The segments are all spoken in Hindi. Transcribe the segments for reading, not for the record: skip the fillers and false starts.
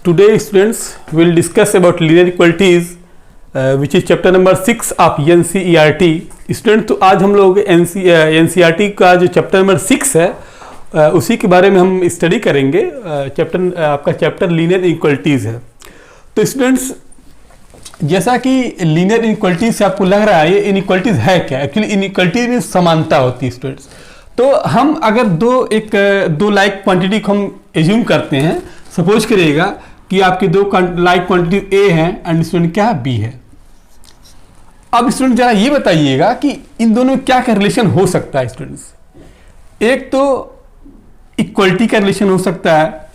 Today students will discuss about linear equalities which is chapter number 6 of NCERT. Student तो आज हम लोग NCERT का जो चैप्टर नंबर 6 है उसी के बारे में हम स्टडी करेंगे। आपका चैप्टर लीनियर इक्वलिटीज़ है। तो स्टूडेंट्स जैसा कि लीनियर इनइक्वलिटीज से आपको लग रहा है ये इनइक्वलिटीज है क्या, एक्चुअली इनइक्वलिटीज में समानता होती है स्टूडेंट्स। तो हम अगर दो लाइक क्वांटिटी को हम एज्यूम करते हैं, सपोज करिएगा कि आपके दो लाइक क्वांटिटी ए है एंड स्टूडेंट क्या है बी है। अब स्टूडेंट जरा ये बताइएगा कि इन दोनों में क्या क्या रिलेशन हो सकता है स्टूडेंट्स। एक तो इक्वलिटी का रिलेशन हो सकता है,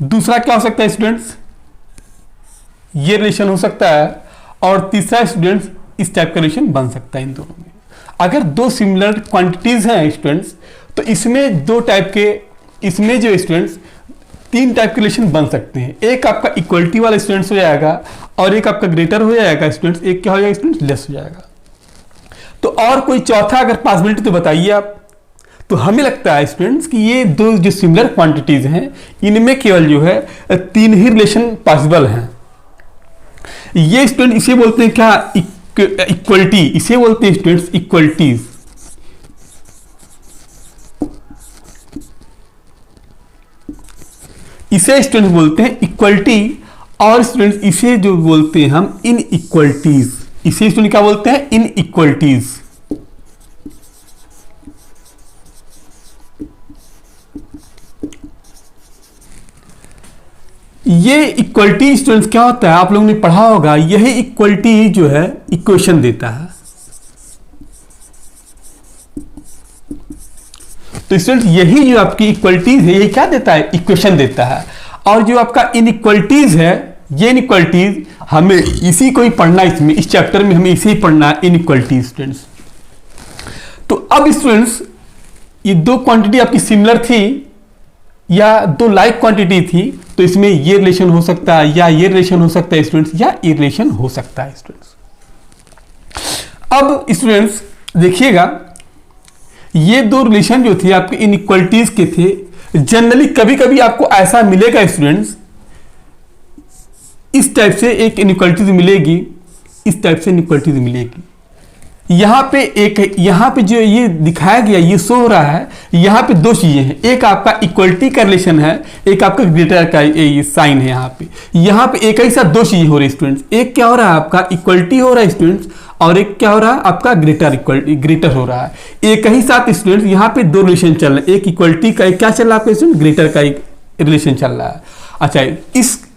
दूसरा क्या हो सकता है स्टूडेंट्स, ये रिलेशन हो सकता है, और तीसरा स्टूडेंट्स इस टाइप का रिलेशन बन सकता है इन दोनों में। अगर दो सिमिलर क्वांटिटीज हैं स्टूडेंट्स तो इसमें इसमें जो स्टूडेंट्स तीन टाइप के रिलेशन बन सकते हैं। एक आपका इक्वलिटी वाला स्टूडेंट्स हो जाएगा, और एक आपका ग्रेटर हो जाएगा स्टूडेंट्स, एक क्या हो जाएगा स्टूडेंट्स लेस हो जाएगा। तो और कोई चौथा अगर पॉसिबिलिटी तो बताइए आप। तो हमें लगता है स्टूडेंट्स कि ये दो जो सिमिलर क्वांटिटीज हैं इनमें केवल जो है तीन ही रिलेशन पॉसिबल हैं। ये स्टूडेंट इसे बोलते हैं क्या, इक्वलिटी, इसे बोलते हैं स्टूडेंट्स इक्वलिटीज। इसे स्टूडेंट्स बोलते हैं इक्वलिटी, और स्टूडेंट्स इसे जो बोलते हैं हम इन इक्वलिटीज। इसे स्टूडेंट क्या बोलते हैं, इन इक्वलिटीज। ये इक्वलिटी स्टूडेंट्स क्या होता है, आप लोगों ने पढ़ा होगा, यही इक्वलिटी जो है इक्वेशन देता है। तो स्टूडेंट्स यही जो आपकी इक्वलिटीज है ये क्या देता है, इक्वेशन देता है। और जो आपका इनइक्वलिटीज है, ये इनइक्वलिटीज हमें इसी को ही पढ़ना, इसमें इस चैप्टर में हमें इसे ही पढ़ना है, इनइक्वलिटीज स्टूडेंट्स। तो अब स्टूडेंट्स ये दो क्वांटिटी आपकी सिमिलर थी या दो लाइक क्वांटिटी थी, तो इसमें ये रिलेशन हो सकता है या ये रिलेशन हो सकता है स्टूडेंट्स, या ये रिलेशन हो सकता है स्टूडेंट्स। अब स्टूडेंट्स देखिएगा, ये दो रिलेशन जो थे आपके इनइक्वलिटीज के थे। जनरली कभी कभी आपको ऐसा मिलेगा स्टूडेंट्स, इस टाइप से एक इनइक्वलिटीज मिलेगी, इस टाइप से इनइक्वलिटीज मिलेगी। यहां पे जो ये दिखाया गया, ये शो हो रहा है, यहां पे दो चीजें हैं। एक आपका इक्वलिटी का रिलेशन है, एक आपका ग्रेटर का ये साइन है। यहां पे एक ही साथ दो चीजें हो रही है स्टूडेंट्स। एक क्या हो रहा है आपका इक्वलिटी हो रहा है स्टूडेंट्स, और एक क्या हो रहा है आपका ग्रेटर हो रहा है। एक ही साथ स्टूडेंट्स यहाँ पे दो रिलेशन चल रहे हैं, एक इक्वलिटी का, एक क्या चल रहा है आपका स्टूडेंट, ग्रेटर का एक रिलेशन चल रहा है। अच्छा,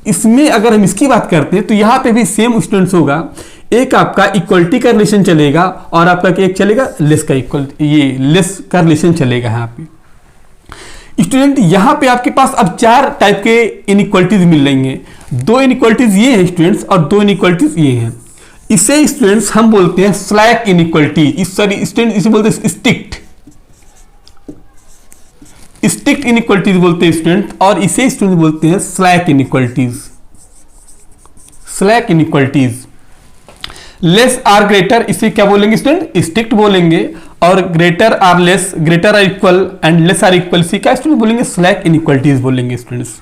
इसमें अगर हम इसकी बात करते हैं तो यहाँ पे भी सेम स्टूडेंट्स होगा। एक आपका इक्वलिटी का रिलेशन चलेगा, और आपका एक चलेगा लेस का लेस का रिलेशन चलेगा। यहाँ पे स्टूडेंट यहाँ पे आपके पास अब चार टाइप के इनइक्वलिटीज मिल रही हैं। दो इनइक्वलिटीज ये हैं स्टूडेंट्स, और दो इनइक्वलिटीज ये हैं। इसे स्टूडेंट्स हम बोलते हैं स्लैक इनइक्वलिटी, सॉरी स्टूडेंट इसे बोलते हैं स्ट्रिक्ट इनइक्वलिटीज बोलते हैं स्टूडेंट, और इसे स्टूडेंट बोलते हैं slack inequalities. Less or greater, इसे क्या बोलेंगे स्टूडेंट, स्ट्रिक्ट बोलेंगे, और greater or less, greater or equal and less or equal, इसे क्या स्टूडेंट बोलेंगे, स्लैक इनइक्वलिटीज बोलेंगे स्टूडेंट्स।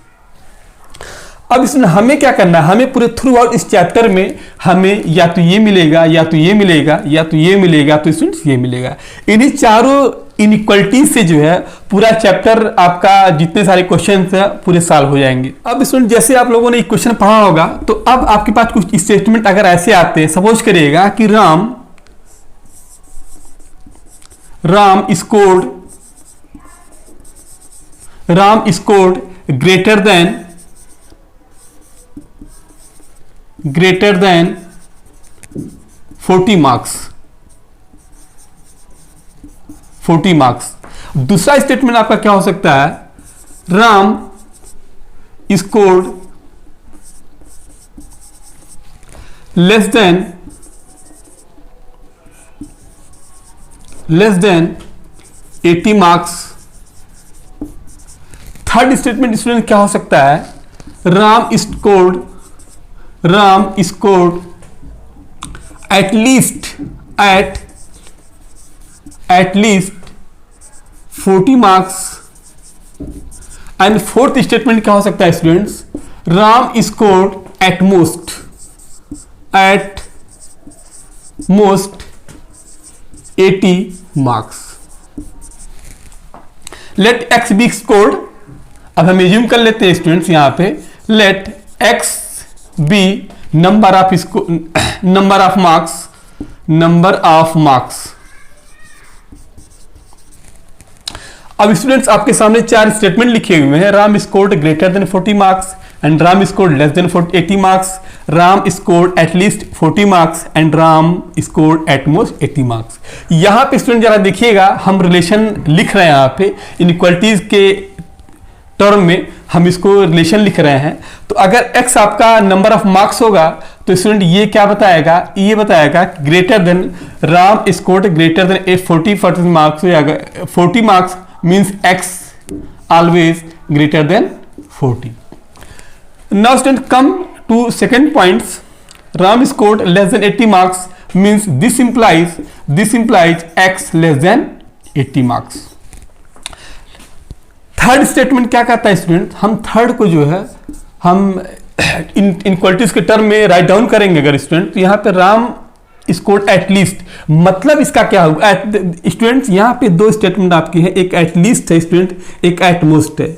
अब इसमें हमें क्या करना है, हमें पूरे थ्रू आउट इस चैप्टर में हमें या तो ये मिलेगा, या तो ये मिलेगा, या तो ये मिलेगा, तो स्टूडेंट्स ये मिलेगा। इन्हीं चारों इनइक्वलिटीज से जो है पूरा चैप्टर आपका जितने सारे क्वेश्चंस है पूरे सॉल्व हो जाएंगे। अब स्टूडेंट जैसे आप लोगों ने इक्वेशन पढ़ा होगा, तो अब आपके पास कुछ स्टेटमेंट अगर ऐसे आते हैं, सपोज करिएगा कि Ram scored greater than 40 marks. दूसरा स्टेटमेंट आपका क्या हो सकता है, Ram scored less than 80 marks. Third statement student क्या हो सकता है, Ram scored at least 40 marks. And fourth statement क्या हो सकता है students, Ram scored at most 80 marks. Let X be scored, अब हम एज्यूम कर लेते हैं स्टूडेंट्स यहां पे, let X be number of marks. अब स्टूडेंट्स आपके सामने 4 स्टेटमेंट लिखे हुए हैं। Ram scored greater than 40 marks and Ram scored less than 80 marks, Ram scored at least 40 marks and Ram scored at most 80 marks. यहां पे स्टूडेंट जरा देखिएगा, हम रिलेशन लिख रहे हैं यहां पे इनइक्वालिटीज के टर्म में, हम इसको रिलेशन लिख रहे हैं। तो अगर x आपका नंबर ऑफ मार्क्स होगा तो स्टूडेंट ये क्या बताएगा, ये बताएगा greater than, Ram scored greater than 40 marks हो जाएगा। 40 marks means x always greater than 40. Now student come to second points. Ram scored less than 80 marks means this implies x less than 80 marks. Third statement क्या कहता है स्टूडेंट, हम थर्ड को जो है हम इनइक्वालिटीज के टर्म में राइट डाउन करेंगे अगर स्टूडेंट, तो यहाँ पे राम स्कोर्ड एटलीस्ट, मतलब इसका क्या होगा स्टूडेंट्स, यहाँ पे 2 स्टेटमेंट आपकी है, एक एटलीस्ट है स्टूडेंट, एक एटमोस्ट है।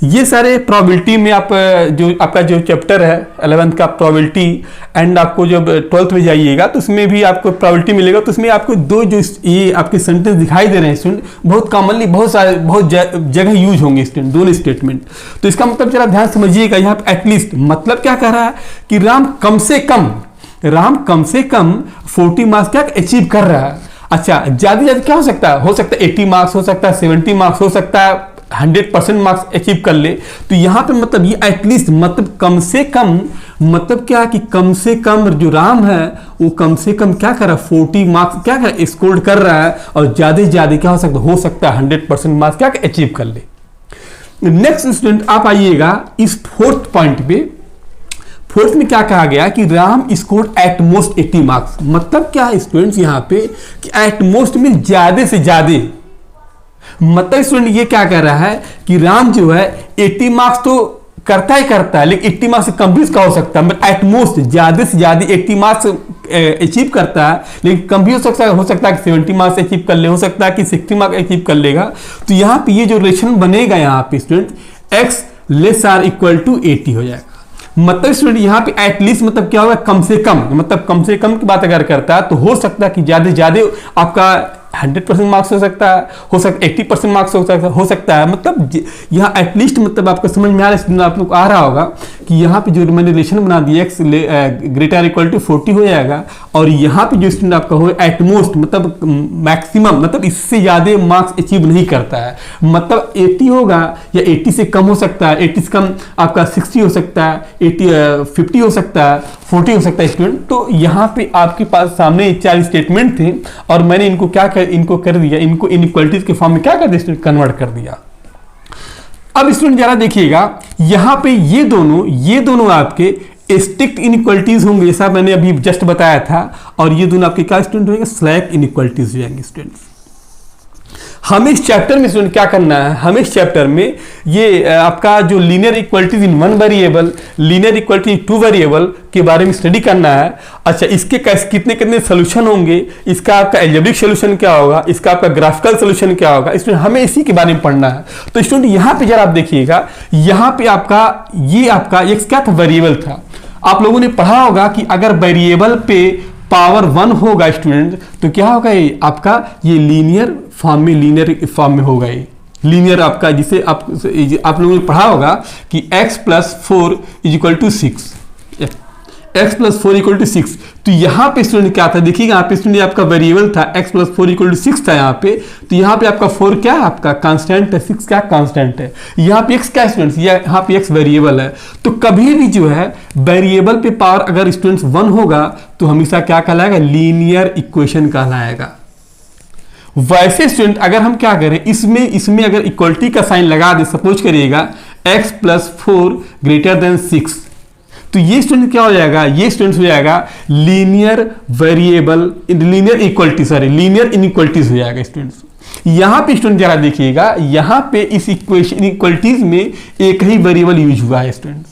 ये सारे प्रोबेबिलिटी में आप जो आपका जो चैप्टर है 11th का प्रोबेबिलिटी, एंड आपको जब 12th में जाइएगा तो उसमें भी आपको प्रोबेबिलिटी मिलेगा, तो उसमें आपको 2 जो ये आपके सेंटेंस दिखाई दे रहे हैं स्टूडेंट, बहुत कॉमनली बहुत जगह यूज होंगे स्टूडेंट दोनों स्टेटमेंट। तो इसका मतलब जरा ध्यान समझिएगा, यहाँ पे एटलीस्ट मतलब क्या कह रहा है कि राम कम से कम 40 मार्क्स क्या अचीव कर रहा है। अच्छा, ज्यादा क्या हो सकता है 80 मार्क्स हो सकता है, 70 मार्क्स हो सकता है, 100% मार्क्स अचीव कर ले। तो यहां पे मतलब ये एटलीस्ट मतलब कम से कम, मतलब क्या कि कम से कम जो राम है वो कम से कम क्या कर रहा है 40 मार्क्स क्या कर स्कोर कर रहा है, और ज्यादा से ज्यादा क्या हो सकता है 100% मार्क्स क्या अचीव कर ले। नेक्स्ट स्टूडेंट आप आइएगा इस फोर्थ पॉइंट पे। फोर्थ में क्या कहा गया कि Ram scored at most 80 marks, मतलब क्या है स्टूडेंट्स यहाँ पे कि एट मोस्ट में ज्यादा से ज्यादा, मतलब स्टूडेंट ये क्या कह रहा है कि राम जो है 80 मार्क्स तो करता है, लेकिन 80 मार्क्स से कम भी इसका हो सकता है, एट मोस्ट ज्यादा से ज्यादा 80 मार्क्स अचीव करता है, लेकिन कम भी हो सकता है कि 70 मार्क्स अचीव कर ले, हो सकता है कि 60 मार्क्स अचीव कर लेगा। तो यहाँ पे ये जो रिलेशन बनेगा यहाँ पे student x less or equal to 80 हो जाएगा। मतलब स्टूडेंट यहाँ पे एटलीस्ट मतलब क्या होगा, कम से कम, मतलब कम से कम की बात अगर करता है तो हो सकता है कि ज्यादा ज्यादा आपका 100% मार्क्स हो सकता है 80% मार्क्स हो सकता है। मतलब यहाँ एटलीस्ट मतलब आपको समझ में आ रहा है, आप लोग आ रहा होगा कि यहाँ पे जो मैंने रिलेशन बना दिया x ग्रेटर इक्वल टू 40 हो जाएगा, और यहाँ पे जो स्टूडेंट आपका हो एटमोस्ट मतलब मैक्सिमम, मतलब इससे ज्यादा मार्क्स अचीव नहीं करता है, मतलब 80 होगा या 80 से कम हो सकता है, 80 से कम आपका 60 हो सकता है, 50 हो सकता है, 40 हो सकता है स्टूडेंट। तो यहाँ पे आपके पास सामने 4 स्टेटमेंट थे और मैंने इनको क्या इनको कर दिया, इनको इनइक्वालिटीज के फॉर्म में क्या कर दिया स्टूडेंट, कन्वर्ट कर दिया। अब स्टूडेंट जरा देखिएगा यहां पे ये दोनों आपके स्ट्रिक्ट इनइक्वालिटीज होंगे, जैसा मैंने अभी जस्ट बताया था, और ये दोनों आपके क्या स्टूडेंट होंगे, स्लैक इनइक्वालिटीज हो जाएंगे स्टूडेंट्स। हमें इस चैप्टर में स्टूडेंट क्या करना है, हमें इस चैप्टर में ये आपका जो linear equalities in 1 variable, linear equality in 2 variable के बारे में स्टडी करना है। अच्छा, इसके कितने सोल्यूशन होंगे, इसका आपका एल्जेब्रिक सोल्यूशन क्या होगा, इसका आपका ग्राफिकल सोल्यूशन क्या होगा, स्टूडेंट हमें इसी के बारे में पढ़ना है। तो स्टूडेंट यहाँ पे जरा आप देखिएगा, यहाँ पे आपका ये आपका एक क्या था, वेरिएबल था। आप लोगों ने पढ़ा होगा कि अगर वेरिएबल पे पावर 1 होगा स्टूडेंट तो क्या होगा, ये आपका ये लीनियर फॉर्म में होगा, ये लीनियर आपका, जिसे आप लोगों ने पढ़ा होगा कि x plus 4 is equal to 6, x plus 4 equal to 6। तो यहाँ पे स्टूडेंट क्या था, देखिएगा यहाँ पे स्टूडेंट आपका वेरिएबल था x प्लस 4 इक्वल टू 6 था यहाँ पे, तो यहाँ पे आपका 4 क्या है, आपका कांस्टेंट है, 6 क्या कांस्टेंट है, यहाँ पे x क्या स्टूडेंट्स, यहाँ पे x वेरिएबल है। तो कभी भी जो है वेरिएबल पे पावर अगर स्टूडेंट्स 1 होगा तो हमेशा क्या कहलाएगा, लीनियर इक्वेशन कहलाएगा। वैसे स्टूडेंट अगर हम क्या करें, इसमें अगर इक्वलिटी का साइन लगा दे, सपोज करिएगा x प्लस 4 ग्रेटर देन 6, तो ये स्टूडेंट क्या हो जाएगा, ये स्टूडेंट हो जाएगा लीनियर वेरिएबल, लीनियर इनइक्वालिटीज हो जाएगा स्टूडेंट्स। यहां पे स्टूडेंट जरा देखिएगा, यहां पे इस इक्वेशन इक्वालिटीज में एक ही वेरिएबल यूज हुआ है स्टूडेंट्स,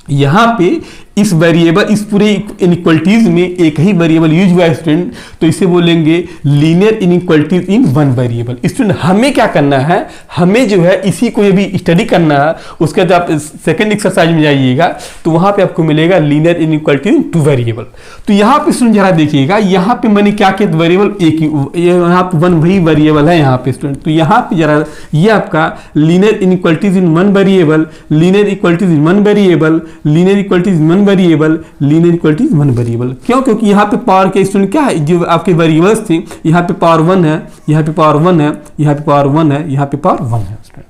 यहाँ पे इस वेरिएबल, इस पूरे इनइक्वलिटीज में एक ही वेरिएबल यूज हुआ है स्टूडेंट, तो इसे बोलेंगे लीनियर इनइक्वलिटीज इन वन वेरिएबल। स्टूडेंट हमें क्या करना है, हमें जो है इसी को भी स्टडी करना है। उसके बाद आप सेकंड एक्सरसाइज में जाइएगा तो वहां पे आपको मिलेगा लीनियर इनइक्वलिटीज इन टू वेरिएबल। तो यहाँ पे स्टूडेंट जरा देखिएगा, यहाँ पे मैंने क्या किया, वेरिएबल एक ही, यहाँ पे वन वही वेरिएबल है यहाँ पे स्टूडेंट। तो यहाँ पे जरा ये आपका लीनियर इनइक्वलिटीज इन वन वेरिएबल, लीनियर इक्वलिटीज इन one variable, linear equalities one variable, linear equalities one variable. क्यों? क्योंकि यहाँ पे पावर के स्टूडेंट क्या है, जो आपके वेरिएबल्स थे, यहाँ पे पावर 1 है, यहाँ पे पावर 1 है, यहाँ पे पावर 1 है, यहाँ पे पावर 1 है स्टूडेंट।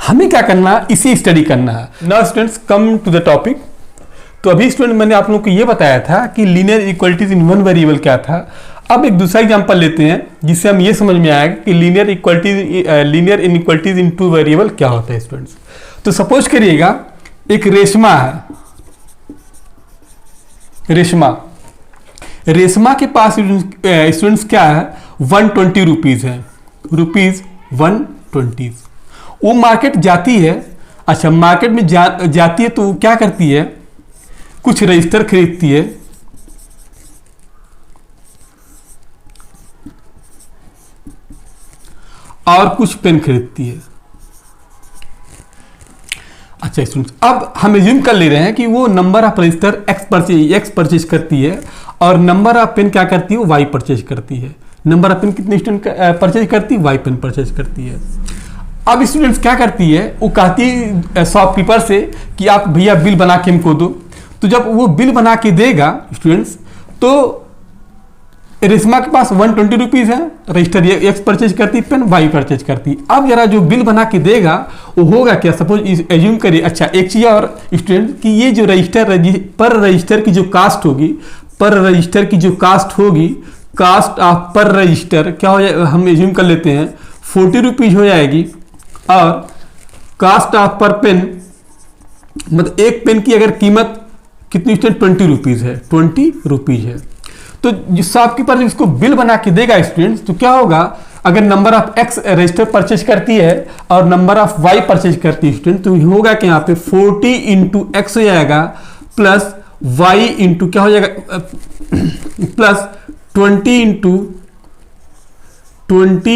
हमें क्या करना है, इसे स्टडी करना है। Now students come to the topic. तो अभी स्टूडेंट मैंने आप लोगों को ये बताया था कि लीनियर इक्वलिटीज इन वन वेरिएबल क्या था। अब एक दूसरा एग्जांपल लेते हैं जिससे हम ये समझ में आएगा कि लीनियर इनइक्वलिटीज इन टू वेरिएबल क्या होता है स्टूडेंट्स। तो सपोज करिएगा एक रेशमा है, रेशमा के पास स्टूडेंट्स क्या है, 120 रुपीज है, रुपीज 120। वो मार्केट जाती है, अच्छा मार्केट में जाती है तो वो क्या करती है, कुछ रजिस्टर खरीदती है, और कुछ पेन खरीदती है। अच्छा स्टूडेंट्स, अब हम एज्यूम कर ले रहे हैं कि वो number of register x purchase करती है और नंबर ऑफ पेन क्या करती है, वो वाई परचेज करती है। नंबर ऑफ पेन कितने स्टूडेंट परचेज करती है, वाई पेन परचेज करती है। अब स्टूडेंट्स क्या करती है, वो कहती है शॉपकीपर से कि आप भैया बिल बना के हमको दो। तो जब वो बिल बना के देगा स्टूडेंट्स, तो रेशमा के पास 120 रुपीज है, रजिस्टर एक्स परचेज करती, पेन वाई परचेज करती। अब जरा जो बिल बना के देगा वो होगा क्या, सपोज एज्यूम करिए। अच्छा एक चीज और स्टूडेंट कि ये जो पर रजिस्टर की जो कास्ट होगी, पर रजिस्टर की जो कास्ट होगी, कास्ट ऑफ पर रजिस्टर क्या हो जाए, हम एज्यूम कर लेते हैं 40 रुपीज हो जाएगी। और कास्ट ऑफ पर पेन, मतलब एक पेन की अगर कीमत कितनी स्टूडेंट 20 रुपीज है, 20 रुपीज है। तो जो शॉपकीपर जब इसको बिल बना के देगा स्टूडेंट्स, तो क्या होगा, अगर number of x register purchase करती है और नंबर ऑफ वाई परचेज करती है स्टूडेंट, तो होगा कि यहाँ पे 40 इंटू एक्स हो जाएगा प्लस वाई इंटू क्या हो जाएगा, प्लस 20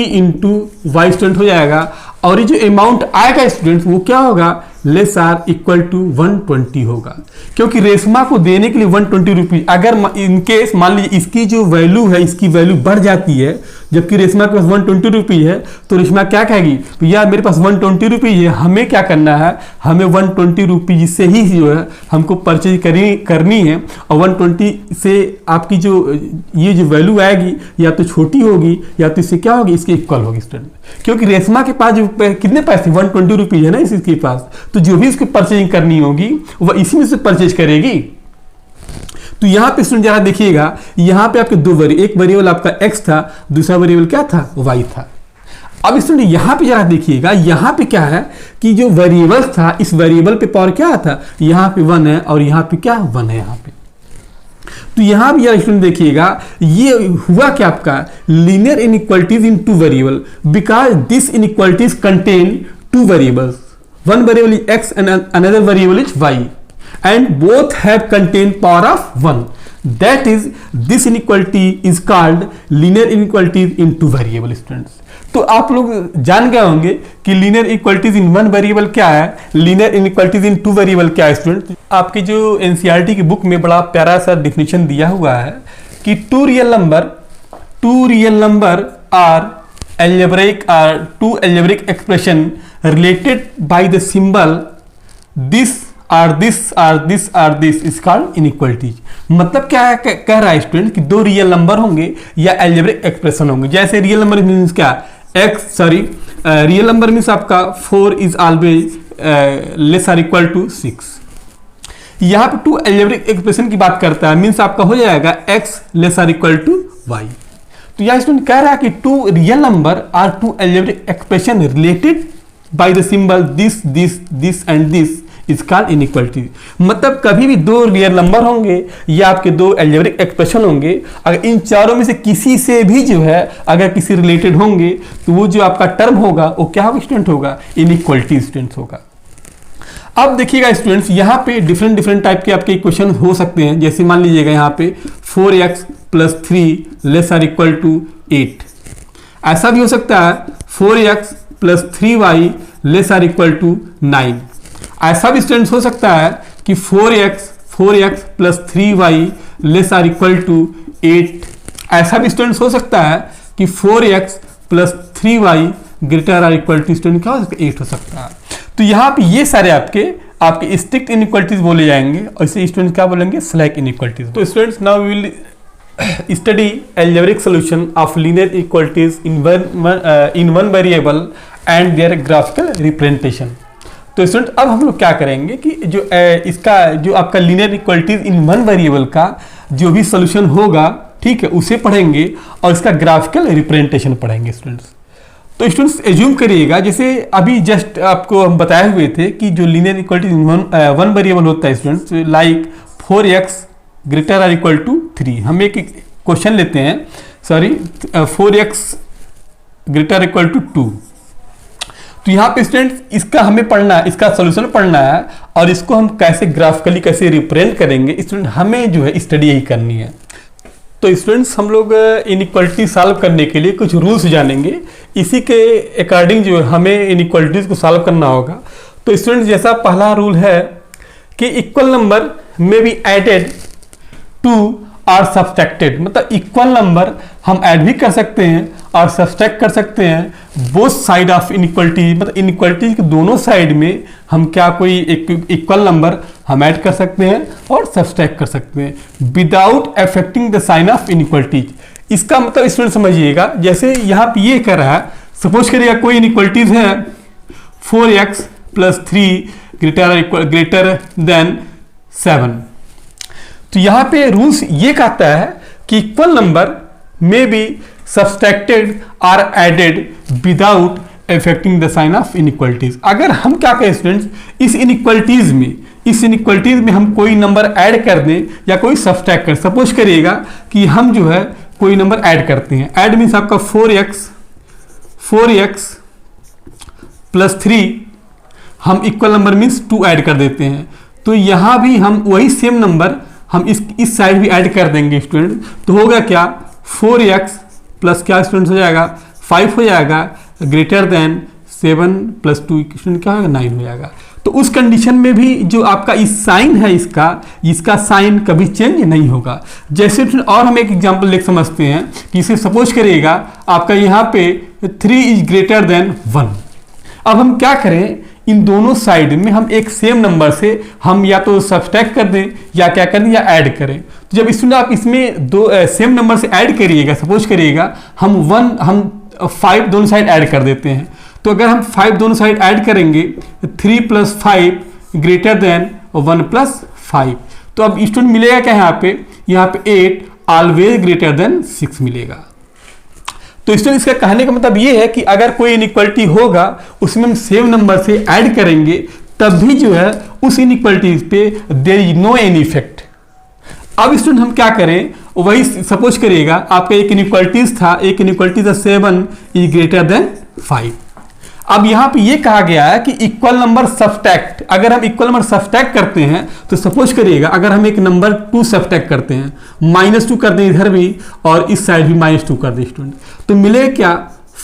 इंटू वाई स्टूडेंट हो जाएगा। और ये जो अमाउंट आएगा स्टूडेंट्स वो क्या होगा, लेस आर इक्वल टू 120 होगा। क्योंकि रेशमा को देने के लिए 120 रुपीज, अगर इनकेस मान लीजिए इसकी जो वैल्यू है, इसकी वैल्यू बढ़ जाती है, जबकि रेशमा के पास 120 रुपीज है, तो रेशमा क्या कहेगी, तो यार मेरे पास 120 रुपीज है, हमें क्या करना है, हमें 120 रुपीज से ही जो है हमको परचेज करनी है। और 120 से आपकी जो ये जो वैल्यू आएगी या तो छोटी होगी या तो इससे क्या होगी, इसके इक्वल होगी स्टूडेंट। क्योंकि रेशमा के पास जो कितने पैसे, 120 रुपीज है ना इसके पास, तो जो भी इसको परचेजिंग करनी होगी वह इसी में से परचेज करेगी। तो यहां पे सुन जरा देखिएगा, यहां पे आपके एक वेरिएबल आपका x था, दूसरा वेरिएबल क्या था, y था। अब स्टूडेंट यहां पे जरा देखिएगा, यहां पे क्या है कि जो वेरिएबल था, इस वेरिएबल पे पावर क्या था, यहां पे 1 है और यहां पे क्या 1 है यहां पे। तो यहां भी यार स्टूडेंट देखिएगा, ये हुआ क्या आपका linear inequalities in two variable, because this inequalities contain two variables, one variable is x and another variable is y, and both have contained power of 1. That is, this inequality is called linear inequalities in two variable students. तो आप लोग जान गए होंगे कि लीनियर इक्वलिटीज इन वन वेरिएबल क्या है, लीनियर इनइक्वलिटीज इन टू वेरिएबल क्या है स्टूडेंट। आपकी जो एनसीईआरटी की बुक में बड़ा प्यारा सा डिफिनेशन दिया हुआ है कि two real number are algebraic or two algebraic expression related by the symbol this or this or this or this is called inequalities। मतलब क्या है, कह रहा है स्टूडेंट कि दो रियल नंबर होंगे या algebraic एक्सप्रेशन होंगे। जैसे रियल नंबर मीन्स क्या, रियल नंबर मीन्स आपका 4 is always less or equal to 6। यहाँ पे टू algebraic एक्सप्रेशन की बात करता है, मीन्स आपका हो जाएगा x less or equal to y। तो यह स्टूडेंट कह रहा है कि two real number are two algebraic expression related by the symbol this and this is called inequality. मतलब कभी भी दो रियल नंबर होंगे या आपके दो अलजेब्रिक एक्सप्रेशन होंगे, अगर इन चारों में से किसी से भी जो है अगर किसी रिलेटेड होंगे तो वो जो आपका टर्म होगा वो क्या होगा स्टूडेंट, होगा इनइक्वालिटी स्टूडेंट होगा। अब देखिएगा स्टूडेंट्स, यहाँ पे डिफरेंट टाइप के आपके इक्वेशन हो सकते हैं। जैसे मान लीजिएगा यहाँ पे 4x + 3 ≤ 8, ऐसा भी हो सकता है 4x + 3y ≤ 9, ऐसा भी स्टूडेंट्स हो सकता है कि 4x + 3y ≤ 8, ऐसा भी स्टूडेंट्स हो सकता है कि 4x + 3y ≥ स्टूडेंट क्या हो सकता है 8 हो सकता है। तो यहाँ पे ये सारे आपके स्ट्रिक्ट इनइक्वालिटीज बोले जाएंगे और इसे स्टूडेंट्स क्या बोलेंगे, स्लैक इनइक्वालिटीज। तो students now we will study algebraic solution of linear equalities in one variable and their graphical representation. तो स्टूडेंट अब हम लोग क्या करेंगे कि जो आपका linear equalities in one variable का जो भी सोल्यूशन होगा, ठीक है, उसे पढ़ेंगे और इसका ग्राफिकल रिप्रेजेंटेशन पढ़ेंगे स्टूडेंट्स। तो स्टूडेंट्स एज्यूम करिएगा, जैसे अभी जस्ट आपको हम बताए हुए थे कि जो लीनियर इक्वालिटी वन वेरिएबल होता है स्टूडेंट्स, लाइक 4x ≥ 3। हम एक क्वेश्चन लेते हैं, 4x ≥ 2। तो यहाँ पे स्टूडेंट्स इसका हमें पढ़ना है, इसका सोल्यूशन पढ़ना है और इसको हम कैसे ग्राफिकली कैसे रिप्रेजेंट करेंगे स्टूडेंट, हमें जो है स्टडी यही करनी है। तो स्टूडेंट्स हम लोग इनइक्वालिटी सॉल्व करने के लिए कुछ रूल्स जानेंगे, इसी के अकॉर्डिंग जो हमें इनइक्वालिटीज को सॉल्व करना होगा। तो स्टूडेंट्स जैसा पहला रूल है कि इक्वल नंबर में बी एडेड टू और सब्सट्रैक्टेड, मतलब इक्वल नंबर हम ऐड भी कर सकते हैं और सब्सट्रैक्ट कर सकते हैं बोथ साइड ऑफ इनइक्वालिटी, मतलब इनइक्वालिटी के दोनों साइड में हम क्या कोई एक इक्वल नंबर हम ऐड कर सकते हैं और सब्सट्रैक्ट कर सकते हैं without affecting the sign of inequalities. इसका मतलब स्टूडेंट समझिएगा, जैसे यहाँ पे ये कर रहा है, सपोज करिएगा कोई इनइक्वालिटीज है 4x + 3 ≥ 7। तो यहाँ पे रूल्स ये कहता है कि इक्वल नंबर में बी सब्सट्रैक्टेड और added without affecting the sign of inequalities. अगर हम क्या कहें स्टूडेंट्स, इस इनइक्वालिटीज में हम कोई नंबर ऐड कर दें या कोई सब्सट्रैक्ट कर, सपोज करिएगा कि हम जो है कोई नंबर ऐड करते हैं, ऐड मीन्स आपका 4x + 3, हम इक्वल नंबर मीन्स 2 ऐड कर देते हैं। तो यहाँ भी हम वही सेम नंबर हम इस साइड भी ऐड कर देंगे स्टूडेंट, तो होगा क्या 4x प्लस क्या स्टूडेंट हो जाएगा 5 हो जाएगा > 7 + 2 स्टूडेंट क्या होगा 9 हो जाएगा। तो उस कंडीशन में भी जो आपका इस साइन है इसका साइन कभी चेंज नहीं होगा। जैसे और हम एक एग्जांपल लेकर समझते हैं कि इसे सपोज करिएगा आपका यहाँ पे 3 > 1। अब हम क्या करें, इन दोनों साइड में हम एक सेम नंबर से हम या तो सब्सट्रैक्ट कर दें या क्या करें या ऐड करें। तो जब स्टूडेंट आप इसमें दो सेम नंबर से ऐड करिएगा, सपोज करिएगा हम 5 दोनों साइड ऐड कर देते हैं। तो अगर हम 5 दोनों साइड ऐड करेंगे 3 + 5 > 1 + 5, तो अब स्टूडेंट मिलेगा क्या यहाँ पे 8 ऑलवेज > 6 मिलेगा। तो स्टूडेंट इसका कहने का मतलब ये है कि अगर कोई इनइक्वालिटी होगा उसमें हम सेम नंबर से ऐड करेंगे तब भी जो है उस इनइक्वालिटीज पे there is no any effect. अब स्टूडेंट हम क्या करें, वही सपोज करिएगा आपका एक इनइक्वालिटीज था 7 > 5। अब यहाँ पे ये कहा गया है कि इक्वल नंबर सब्सट्रैक्ट, अगर हम इक्वल नंबर सब्सट्रैक्ट करते हैं तो सपोज करिएगा अगर हम एक नंबर 2 सब्सट्रैक्ट करते हैं, -2 कर दें इधर भी और इस साइड भी -2 कर दें स्टूडेंट, तो मिले क्या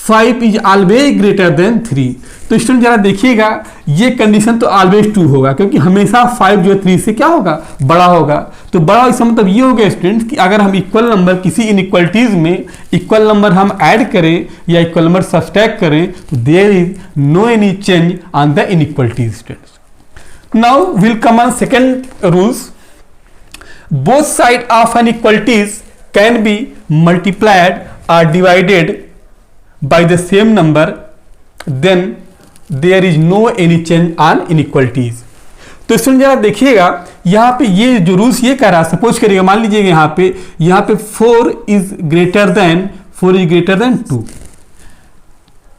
5 इज ऑलवेज > 3। तो स्टूडेंट जरा देखिएगा ये कंडीशन तो ऑलवेज 2 होगा क्योंकि हमेशा 5 जो 3 से क्या होगा बड़ा होगा। तो बड़ा इसका मतलब ये हो गया स्टूडेंट कि अगर हम इक्वल नंबर किसी इनइक्वालिटीज में इक्वल नंबर हम ऐड करें या इक्वल नंबर सब्सट्रैक्ट करें तो there is no any change on the inequalities students. Now will come on second rules, both side of an equalities can be multiplied और divided by the same number, then there is no any change on inequalities। तो स्टूडेंट जरा देखिएगा यहाँ पे ये जो रूल्स ये कह रहा है, सपोज करिएगा मान लीजिएगा यहाँ पे 4 is greater than 2।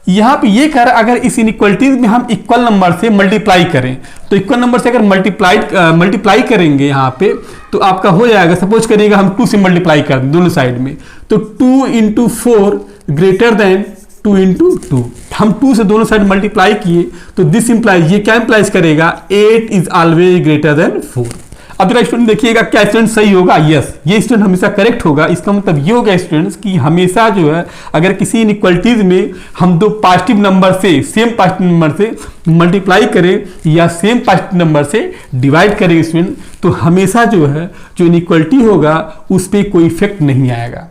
यहाँ पे ये कह रहा है अगर इस इनइक्वालिटीज में हम इक्वल नंबर से मल्टीप्लाई करें तो इक्वल नंबर से अगर मल्टीप्लाई करेंगे यहाँ पे तो आपका हो जाएगा, सपोज करिएगा हम 2 से मल्टीप्लाई कर दें दोनों साइड में, तो 2 × 4 > 2 इंटू 2, हम 2 से दोनों साइड मल्टीप्लाई किए तो दिस इंप्लाइज, ये क्या इंप्लाइज करेगा, 8 इज ऑलवेज ग्रेटर देन 4। अब जरा स्टूडेंट देखिएगा क्या स्टूडेंट सही होगा, यस ये स्टूडेंट हमेशा करेक्ट होगा। इसका मतलब ये होगा स्टूडेंट्स कि हमेशा जो है अगर किसी इनइक्वालिटीज में हम दो पॉजिटिव नंबर से, सेम पॉजिटिव नंबर से मल्टीप्लाई करें या सेम पॉजिटिव नंबर से डिवाइड करें स्टूडेंट, तो हमेशा जो है जो इनइक्वालिटी होगा उस पर कोई इफेक्ट नहीं आएगा।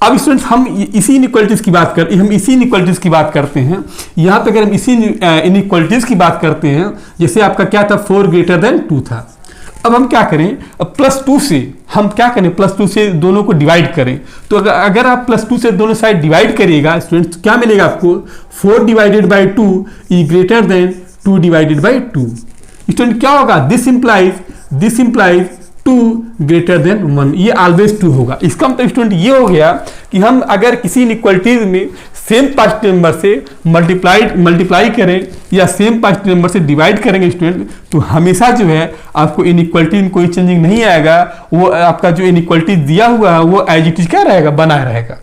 अब स्टूडेंट्स हम इसी इनइक्वालिटीज की बात करते हैं। यहाँ पे अगर हम इसी इनइक्वालिटीज की बात करते हैं, जैसे आपका क्या था 4 ग्रेटर देन 2 था। अब हम क्या करें, +2 से हम क्या करें, +2 से दोनों को डिवाइड करें। तो अगर आप +2 से दोनों साइड डिवाइड करिएगा स्टूडेंट्स, क्या मिलेगा आपको, 4 divided by 2 is greater than 2 divided by 2। Student क्या होगा, दिस इंप्लाइज 2 ग्रेटर देन 1, ये ऑलवेज 2 होगा। इसका मतलब स्टूडेंट ये हो गया कि हम अगर किसी इनइक्वालिटीज में सेम पॉजिटिव नंबर से मल्टीप्लाई करें या सेम पॉजिटिव नंबर से डिवाइड करेंगे स्टूडेंट, तो हमेशा जो है आपको इनइक्वालिटी में कोई चेंजिंग नहीं आएगा। वो आपका जो इनइक्वालिटी दिया हुआ है वो एज इट इज क्या रहेगा, बना रहेगा।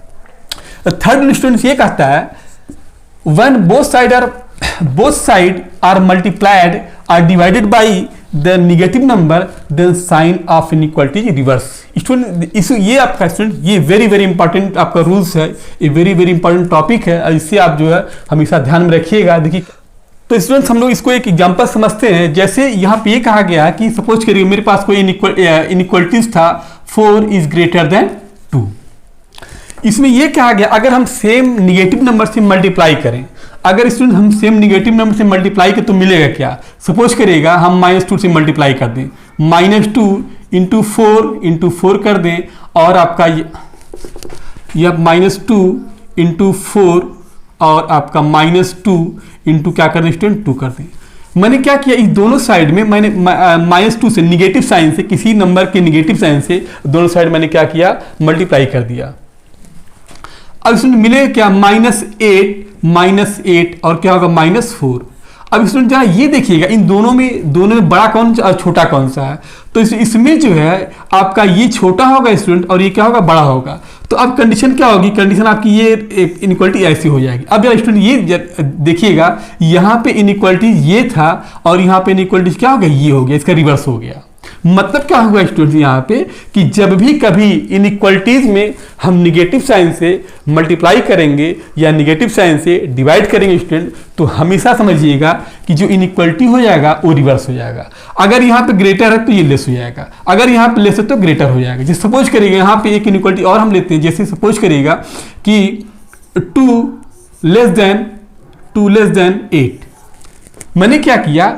थर्ड स्टूडेंट ये कहता है when both side are multiplied or divided by the negative number, then sign of inequality is reverse। Student ये आपका स्टूडेंट ये वेरी इंपॉर्टेंट आपका रूल्स है, ये वेरी इंपॉर्टेंट टॉपिक है, इससे आप जो है हमेशा ध्यान में रखिएगा। देखिए तो स्टूडेंट्स हम लोग इसको एक एग्जांपल समझते हैं। जैसे यहाँ पे ये कहा गया कि सपोज करिए मेरे पास कोई इनइक्वालिटीज था 4 इज ग्रेटर देन 2। इसमें ये कहा गया अगर हम सेम निगेटिव नंबर से मल्टीप्लाई करें, अगर स्टूडेंट हम सेम निगेटिव नंबर से मल्टीप्लाई करें तो मिलेगा क्या, सपोज करिएगा हम -2 से मल्टीप्लाई कर दें, -2 इंटू 4 कर दें और आपका ये -2 इंटू 4 और आपका -2 इंटू क्या कर दें स्टूडेंट 2 कर दें। मैंने क्या किया, इस दोनों साइड में मैंने -2 से निगेटिव साइन से, किसी नंबर के निगेटिव साइन से दोनों साइड मैंने क्या किया, मल्टीप्लाई कर दिया। अब इसमें मिलेगा क्या, -8 और क्या होगा -4। अब इसमें जरा ये देखिएगा इन दोनों में बड़ा कौन और छोटा कौन सा है, तो इसमें जो है आपका ये छोटा होगा स्टूडेंट और ये क्या होगा, बड़ा होगा। तो अब कंडीशन क्या होगी, कंडीशन आपकी ये इनइक्वालिटी ऐसी हो जाएगी। अब यार स्टूडेंट ये देखिएगा यहाँ पे इनइक्वालिटी ये था और यहाँ पे इनइक्वालिटी क्या हो गया, ये हो गया, इसका रिवर्स हो गया। मतलब क्या हुआ स्टूडेंट यहाँ पे कि जब भी कभी इनइक्वालिटीज में हम निगेटिव साइन से मल्टीप्लाई करेंगे या निगेटिव साइन से डिवाइड करेंगे स्टूडेंट, तो हमेशा समझिएगा कि जो इनइक्वालिटी हो जाएगा वो रिवर्स हो जाएगा। अगर यहाँ पे ग्रेटर है तो ये लेस हो जाएगा, अगर यहाँ पे लेस है तो ग्रेटर हो जाएगा। जैसे सपोज करिएगा यहाँ पे एक इनइक्वालिटी और हम लेते हैं, जैसे सपोज करिएगा कि 2 लेस देन 8। मैंने क्या किया,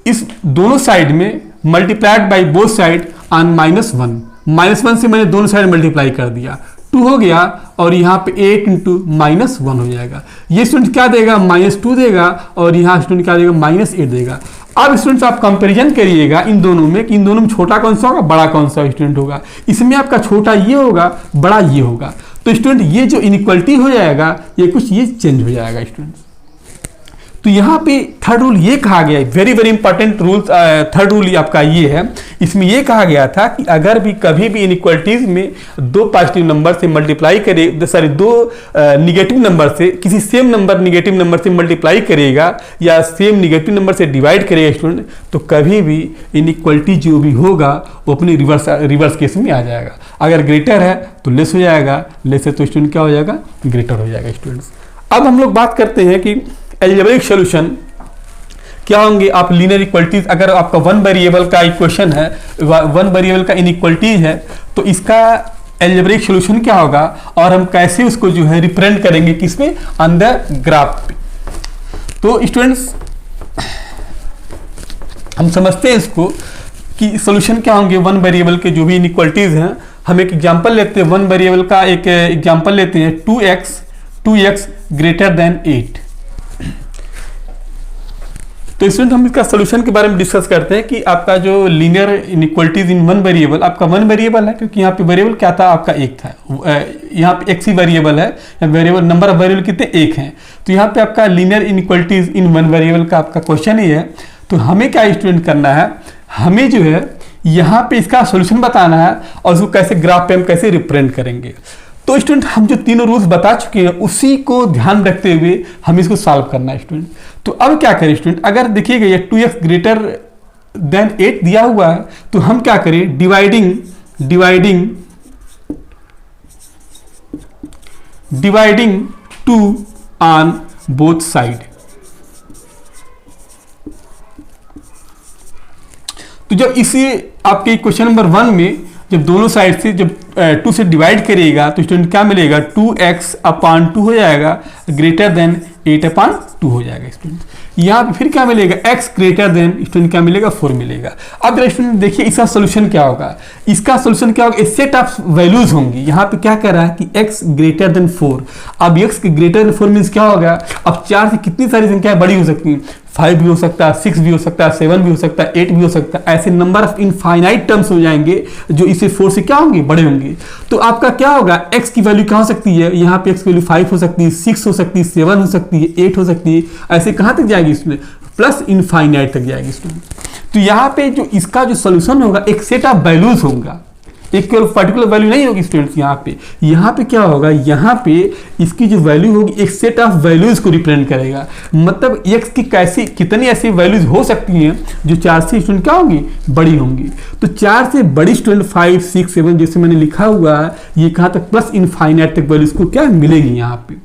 इस दोनों साइड में multiplied by both side on -1 से मैंने दोनों साइड मल्टीप्लाई कर दिया, 2 हो गया और यहाँ पे 8 इंटू -1 हो जाएगा। ये स्टूडेंट क्या देगा, -2 देगा और यहाँ स्टूडेंट क्या देगा, -8 देगा। अब स्टूडेंट्स आप कंपैरिजन करिएगा इन दोनों में कि इन दोनों में छोटा कौन सा होगा, बड़ा कौन सा स्टूडेंट होगा। इसमें आपका छोटा ये होगा, बड़ा ये होगा। तो स्टूडेंट ये जो इनइक्वालिटी हो जाएगा ये कुछ ये चेंज हो जाएगा स्टूडेंट्स। तो यहाँ पे थर्ड रूल ये कहा गया है, very important rule, third rule आपका ये है। इसमें ये कहा गया था कि अगर भी कभी भी इनइक्वालिटीज में दो पॉजिटिव नंबर से मल्टीप्लाई करे, दो निगेटिव नंबर से, किसी सेम नंबर निगेटिव नंबर से मल्टीप्लाई करेगा या सेम निगेटिव नंबर से डिवाइड करेगा स्टूडेंट, तो कभी भी इनइक्वालिटी जो भी होगा वो अपनी रिवर्स केस में आ जाएगा। अगर ग्रेटर है तो लेस हो जाएगा, लेस है तो स्टूडेंट क्या हो जाएगा, ग्रेटर हो जाएगा स्टूडेंट्स। अब हम लोग बात करते हैं कि एल्जेब्रिक सॉल्यूशन क्या होंगे। आप लीनियर इक्वलिटीज, अगर आपका 1 वेरिएबल का इक्वेशन है, 1 वेरिएबल का इनइक्वालिटीज है, तो इसका एल्जेब्रिक सॉल्यूशन क्या होगा और हम कैसे उसको जो है रिप्रेजेंट करेंगे किसमें, ऑन द ग्राफ पे। तो स्टूडेंट्स हम समझते हैं इसको कि सॉल्यूशन क्या होंगे 1 वेरिएबल के जो भी इनइक्वालिटीज हैं। हम एक एग्जांपल लेते हैं, 1 वेरिएबल का एक एग्जांपल लेते हैं, 2x ग्रेटर देन 8। तो स्टूडेंट हम इसका सॉल्यूशन के बारे में डिस्कस करते हैं कि आपका जो लीनियर इनइक्वालिटीज इन 1 वेरिएबल, आपका 1 वेरिएबल है क्योंकि यहाँ पे वेरिएबल क्या था, आपका 1 था, यहाँ पे x ही वेरिएबल है, वेरिएबल नंबर ऑफ वेरिएबल कितने 1 हैं। तो यहाँ पे आपका लीनियर इनइक्वालिटीज इन 1 वेरिएबल का आपका क्वेश्चन ही है। तो हमें क्या स्टूडेंट करना है, हमें जो है यहाँ पे इसका सॉल्यूशन बताना है और उसको कैसे ग्राफ पे हम कैसे रिप्रेजेंट करेंगे। तो स्टूडेंट हम जो तीनों रूल्स बता चुके हैं उसी को ध्यान रखते हुए हम इसको सॉल्व करना है स्टूडेंट। तो अब क्या करें स्टूडेंट, अगर देखिएगा ये 2x ग्रेटर देन 8 दिया हुआ है तो हम क्या करें, डिवाइडिंग 2 ऑन बोथ साइड। तो जब इसी आपके क्वेश्चन नंबर 1 में जब दोनों साइड से जब 2 से डिवाइड करिएगा तो स्टूडेंट क्या मिलेगा, 2x/2 हो जाएगा, ग्रेटर देन 8/2 हो जाएगा स्टूडेंट। यहाँ पे फिर क्या मिलेगा, x ग्रेटर देन स्टूडेंट क्या मिलेगा, 4 मिलेगा। अब स्टूडेंट देखिए इसका सोल्यूशन क्या होगा, इसका सोल्यूशन क्या होगा, एक सेट ऑफ वैल्यूज होंगी। यहाँ पे क्या कह रहा है कि x ग्रेटर देन 4। अब x ग्रेटर देन 4 मीन्स क्या होगा, अब 4 से कितनी सारी संख्याएं बड़ी हो सकती हैं, 5 भी हो सकता है, 6 भी हो सकता है, 7 भी हो सकता है, 8 भी हो सकता है। ऐसे नंबर ऑफ इनफाइनाइट टर्म्स हो जाएंगे जो इसे 4 से क्या होंगे, बड़े होंगे। तो आपका क्या होगा, x की वैल्यू क्या हो सकती है, यहाँ पे x की वैल्यू 5 हो सकती है, 6 हो सकती है, 7 हो सकती है, 8 हो सकती है। ऐसे कहाँ तक जाएगी इसमें, प्लस इनफाइनाइट तक जाएगी स्टूडेंट। तो यहाँ पे जो इसका जो सोल्यूशन होगा एक सेट ऑफ वैल्यूज होगा, एक केवल पर्टिकुलर वैल्यू नहीं होगी स्टूडेंट्स। यहाँ पे क्या होगा, यहाँ पे इसकी जो वैल्यू होगी एक सेट ऑफ वैल्यूज को रिप्रेजेंट करेगा। मतलब x की कैसी कितनी ऐसी वैल्यूज हो सकती हैं जो 4 से स्टूडेंट क्या होंगी, बड़ी होंगी। तो 4 से बड़ी स्टूडेंट 5, 6, 7 जैसे मैंने लिखा हुआ है, ये कहाँ तक प्लस इनफाइनाइट तक वैल्यूज को क्या मिलेगी यहाँ पे।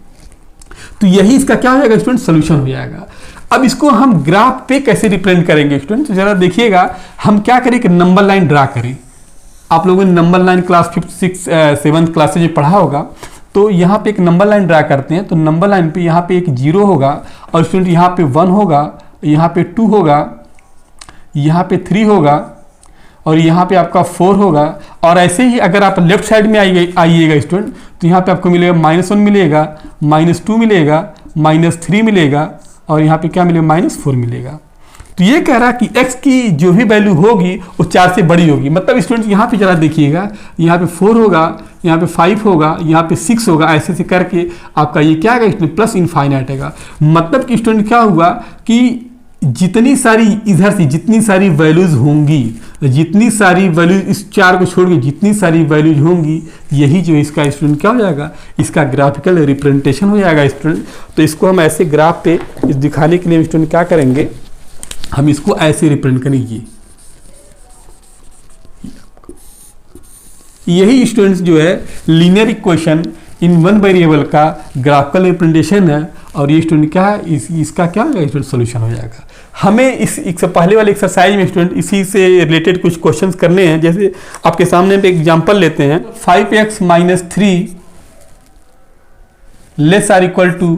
तो यही इसका क्या हो जाएगा स्टूडेंट, सोल्यूशन हो जाएगा। अब इसको हम ग्राफ पे कैसे रिप्रेजेंट करेंगे स्टूडेंट, तो जरा देखिएगा हम क्या करें कि नंबर लाइन ड्रा करें। आप लोगों ने number line class 5th 6th 7th class में पढ़ा होगा। तो यहाँ पे एक नंबर लाइन ड्रा करते हैं। तो नंबर लाइन पे यहाँ पे एक 0 होगा और स्टूडेंट यहाँ पे 1 होगा, यहाँ पे 2 होगा, यहाँ पे 3 होगा और यहाँ पे आपका 4 होगा। और ऐसे ही अगर आप लेफ्ट साइड में आइएगा स्टूडेंट तो यहाँ पे आपको मिलेगा -1 मिलेगा, -2 मिलेगा, -3 मिलेगा और यहाँ पे क्या मिलेगा, -4 मिलेगा। तो ये कह रहा है कि x की जो भी वैल्यू होगी वो 4 से बड़ी होगी। मतलब स्टूडेंट यहाँ पे जरा देखिएगा, यहाँ पे 4 होगा, यहाँ पे 5 होगा, यहाँ पे 6 होगा, ऐसे से करके आपका ये क्या आएगा, प्लस इनफाइनाइट आएगा। मतलब कि स्टूडेंट क्या हुआ कि जितनी सारी इधर से जितनी सारी वैल्यूज होंगी, जितनी सारी वैल्यूज इस 4 को छोड़ के जितनी सारी वैल्यूज होंगी, यही जो इसका स्टूडेंट क्या हो जाएगा, इसका ग्राफिकल रिप्रेजेंटेशन हो जाएगा स्टूडेंट। तो इसको हम ऐसे ग्राफ पे इस दिखाने के लिए स्टूडेंट क्या करेंगे, हम इसको ऐसे रिप्रेजेंट करेंगे। यही स्टूडेंट्स जो है linear equation in one variable का ग्राफिकल रिप्रेजेंटेशन है। और ये स्टूडेंट क्या है, इसका क्या होगा स्टूडेंट, सोल्यूशन हो जाएगा। हमें इस पहले वाले एक्सरसाइज में स्टूडेंट इसी से रिलेटेड कुछ क्वेश्चंस करने हैं। जैसे आपके सामने पे एग्जांपल लेते हैं, 5x - 3 less or equal to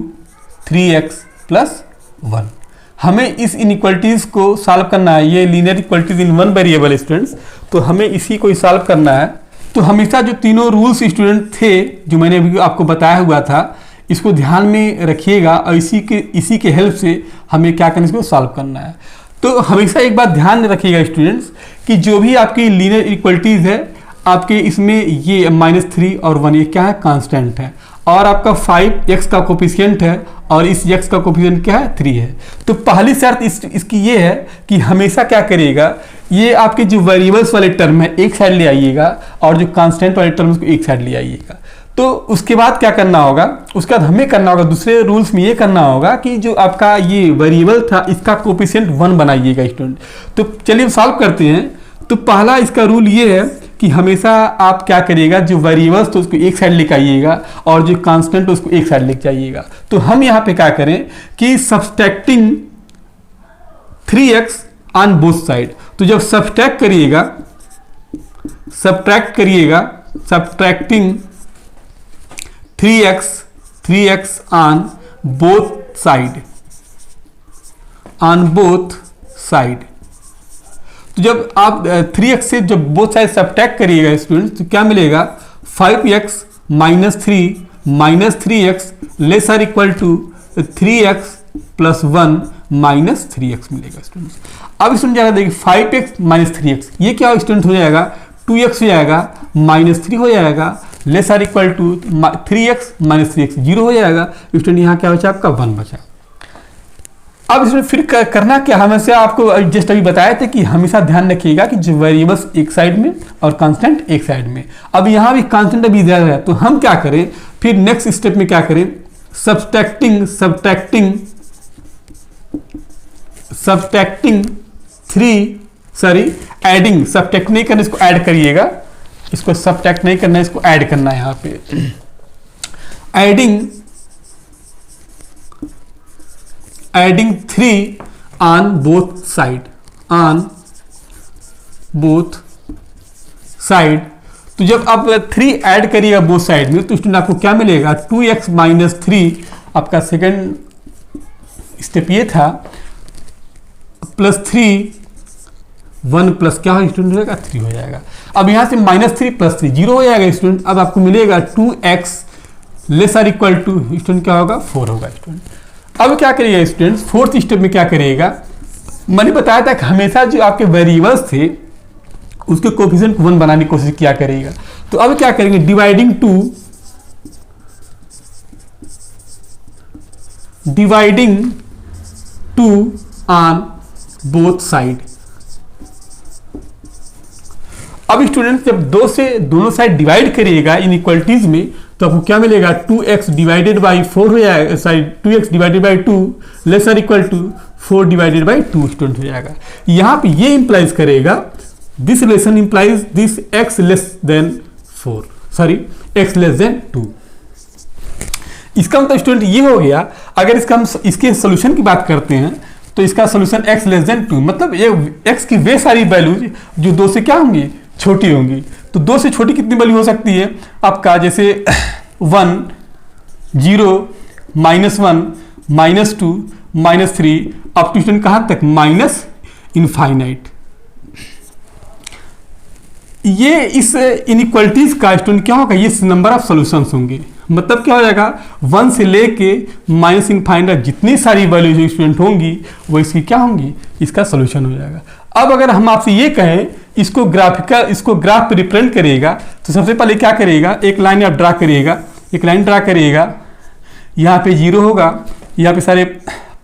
3x + 1। हमें इस इनइक्वालिटीज को सॉल्व करना है। ये linear equalities in one variable students, तो हमें इसी को सॉल्व करना है। तो हमेशा जो तीनों रूल्स स्टूडेंट थे जो मैंने अभी आपको बताया हुआ था, इसको ध्यान में रखिएगा और इसी के हेल्प से हमें क्या करना है, इसको सॉल्व करना है। तो हमेशा एक बात ध्यान में रखिएगा स्टूडेंट्स कि जो भी आपकी लीनियर इक्वालिटीज है, आपके इसमें ये -3 और 1 ये क्या है, कांस्टेंट है। और आपका 5x का कोफिशिएंट है और इस x का कोफिशिएंट क्या है, 3 है। तो पहली शर्त इसकी ये है कि हमेशा क्या करिएगा, ये आपके जो वेरिएबल्स वाले टर्म है एक साइड ले आइएगा और जो कांस्टेंट वाले टर्म को एक साइड ले आइएगा। तो उसके बाद क्या करना होगा, उसके बाद हमें करना होगा, दूसरे रूल्स में ये करना होगा कि जो आपका ये वेरिएबल था इसका कोफिशिएंट 1 बनाइएगा स्टूडेंट। तो चलिए सॉल्व करते हैं। तो पहला इसका रूल ये है कि हमेशा आप क्या करिएगा, जो वेरिएबल्स तो उसको एक साइड लेके आइएगा और जो कांस्टेंट उसको एक साइड लेके जाइएगा। तो हम यहाँ पे क्या करें कि subtracting 3x on both side. तो जब सब्सट्रैक्ट करिएगा subtracting 3x on both side. तो जब आप 3x से जब बोथ साइड सब्ट्रैक्ट करिएगा स्टूडेंट्स तो क्या मिलेगा, 5x - 3 - 3x less or equal to 3x + 1 - 3x मिलेगा स्टूडेंट्स। अब स्टूडेंट जरा देखिए 5x - 3x ये क्या स्टूडेंट हो जाएगा, 2x हो जाएगा, -3 हो जाएगा, less or equal to 3x - 3x 0 हो जाएगा। स्टूडेंट यहाँ क्या बचा, आपका 1 बचा। अब इसमें फिर करना क्या, हमेशा आपको जस्ट अभी बताया था कि हमेशा ध्यान रखिएगा कि जो वेरिएबल्स एक साइड में और कांस्टेंट एक साइड में। अब यहाँ भी कांस्टेंट अभी ज़्यादा है, तो हम क्या करें फिर नेक्स्ट स्टेप में क्या करें, सब्सट्रैक्टिंग 3 एडिंग, सब्सट्रैक्ट नहीं करना, इसको ऐड करिएगा, इसको सब्सट्रैक्ट नहीं करना, इसको ऐड करना है यहाँ पे। एडिंग 3 ऑन बोथ साइड, तो जब आप 3 ऐड करिएगा बोथ साइड में तो स्टूडेंट आपको क्या मिलेगा, 2x माइनस 3, आपका सेकेंड स्टेप ये था, प्लस 3, 1 प्लस क्या हो स्टूडेंट होगा 3 हो जाएगा। अब यहाँ से -3 + 3 0 हो जाएगा स्टूडेंट। अब आपको मिलेगा 2x less or equal to student क्या होगा 4 होगा स्टूडेंट। अब क्या करिएगा स्टूडेंट, फोर्थ स्टेप में क्या करिएगा, मैंने बताया था कि हमेशा जो आपके वेरिएबल्स थे उसके कोफिशिएंट को 1 बनाने की कोशिश किया करिएगा। तो अब क्या करेंगे, डिवाइडिंग 2 ऑन बोथ साइड। अब स्टूडेंट जब 2 से दोनों साइड डिवाइड करिएगा इनइक्वालिटीज में तो आपको क्या मिलेगा, 2x डिवाइडेड बाई 4 हो जाएगा, sorry 2x divided by 2 less or equal to 4 divided by 2 student हो जाएगा। यहाँ पे ये इंप्लाइज करेगा, this relation implies this x less than 4, sorry x less than 2। इसका मतलब स्टूडेंट ये हो गया। अगर इसका हम इसके सोल्यूशन की बात करते हैं तो इसका सोल्यूशन x लेस देन 2, मतलब ये x की वे सारी वैल्यूज जो 2 से क्या होंगी, छोटी होंगी। तो 2 से छोटी कितनी वैल्यू हो सकती है आपका, जैसे 1, 0, -1, -2, -3 अप टू स्टूडेंट कहाँ तक, माइनस इनफाइनाइट। ये इस इनइक्वालिटीज का स्टूडेंट क्या होगा, ये नंबर ऑफ सॉल्यूशंस होंगे। मतलब क्या हो जाएगा, 1 से लेके माइनस इनफाइनाइट जितनी सारी वैल्यूज स्टूडेंट होंगी वो इसकी क्या होंगी, इसका सोल्यूशन हो जाएगा। अब अगर हम आपसे ये कहें इसको ग्राफ पे रिप्रेजेंट करिएगा तो सबसे पहले क्या करिएगा, एक लाइन आप ड्रा करिएगा, यहाँ पे 0 होगा, यहाँ पे सारे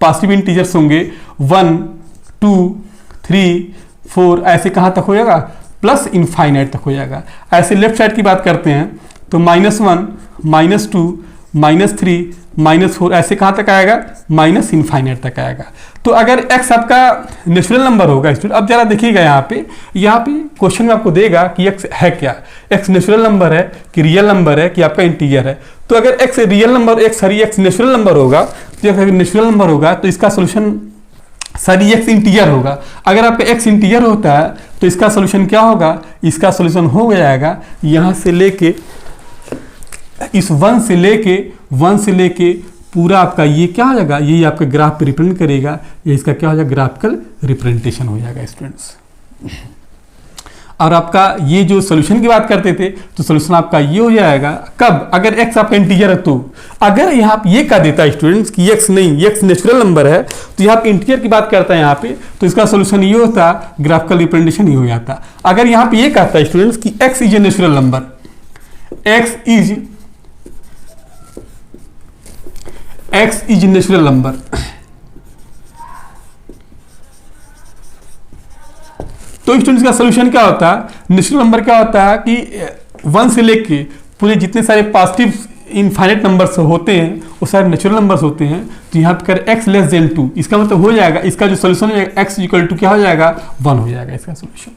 पॉजिटिव इंटीजर्स होंगे, 1, 2, 3, 4 ऐसे कहाँ तक हो जाएगा, प्लस इनफाइनाइट तक हो जाएगा। ऐसे लेफ्ट साइड की बात करते हैं तो -1, -2, -3, -4 ऐसे कहाँ तक आएगा, माइनस इनफाइनाइट तक आएगा। तो अगर x आपका नेचुरल नंबर होगा स्टूडेंट, अब जरा देखिएगा यहाँ पे क्वेश्चन में आपको देगा कि x है क्या, x नेचुरल नंबर है कि रियल नंबर है कि आपका इंटीजर है। तो अगर x real number, x natural number होगा, तो अगर नेचुरल नंबर होगा तो इसका सोल्यूशन x इंटीजर होगा। अगर आपका x इंटीजर होता है तो इसका सोल्यूशन क्या होगा, इसका सोल्यूशन हो जाएगा यहाँ से लेके इस 1 से लेके पूरा आपका ये क्या हो जाएगा, ये आपके ग्राफ पे रिप्रेजेंट करेगा, ये इसका क्या हो जाएगा, ग्राफिकल रिप्रेजेंटेशन हो जाएगा स्टूडेंट्स। और आपका ये जो सोल्यूशन की बात करते थे तो सोल्यूशन आपका ये हो जाएगा कब, अगर x आपका इंटीजर है तो। अगर यहाँ ये कह देता है स्टूडेंट्स कि x नहीं, x नेचुरल नंबर है, तो यहाँ पे इंटीजर की बात करता है यहाँ पे, तो इसका सोल्यूशन ये होता, ग्राफिकल रिप्रेजेंटेशन ये हो जाता। अगर यहाँ पे ये कहता है स्टूडेंट्स कि x is a natural number, x is natural number, तो स्टूडेंट्स का सोल्यूशन क्या होता है, नेचुरल नंबर क्या होता है कि 1 से लेके पूरे जितने सारे पॉजिटिव इनफाइनाइट नंबर्स होते हैं वो सारे नेचुरल नंबर्स होते हैं। तो यहाँ पर x लेस देन 2, इसका मतलब हो जाएगा, इसका जो सोल्यूशन है x इक्वल टू क्या हो जाएगा, 1 हो जाएगा इसका सोल्यूशन।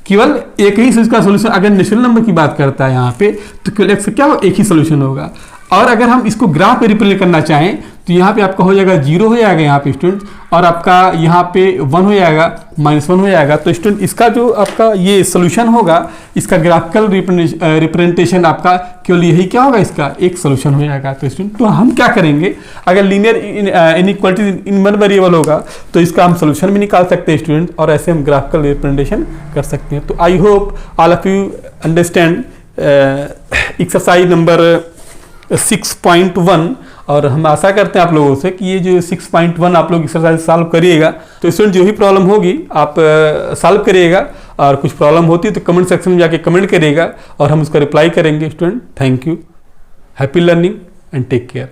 केवल एक ही इसका सोल्यूशन, अगर नेचुरल नंबर की बात करता है यहाँ पे तो केवल x क्या हो, एक ही सोल्यूशन होगा। और अगर हम इसको ग्राफ पे रिप्रेजेंट करना चाहें तो यहाँ पे आपका हो जाएगा 0 हो जाएगा यहाँ पे स्टूडेंट, और आपका यहाँ पे 1 हो जाएगा, -1 हो जाएगा। तो स्टूडेंट इसका जो आपका ये सोल्यूशन होगा, इसका ग्राफिकल रिप्रेजेंटेशन आपका केवल यही क्या होगा, इसका एक सोल्यूशन हो जाएगा। तो स्टूडेंट तो हम क्या करेंगे, अगर linear inequality in one variable होगा तो इसका हम सोल्यूशन भी निकाल सकते हैं स्टूडेंट, और ऐसे हम ग्राफिकल रिप्रेजेंटेशन कर सकते हैं। तो I hope all of you understand exercise number 6.1, और हम आशा करते हैं आप लोगों से कि ये जो 6.1 आप लोग एक्सरसाइज सॉल्व करिएगा। तो स्टूडेंट जो भी प्रॉब्लम होगी आप सॉल्व करिएगा, और कुछ प्रॉब्लम होती है तो कमेंट सेक्शन में जाके कमेंट करिएगा और हम उसका रिप्लाई करेंगे student. Thank you, happy learning and take care.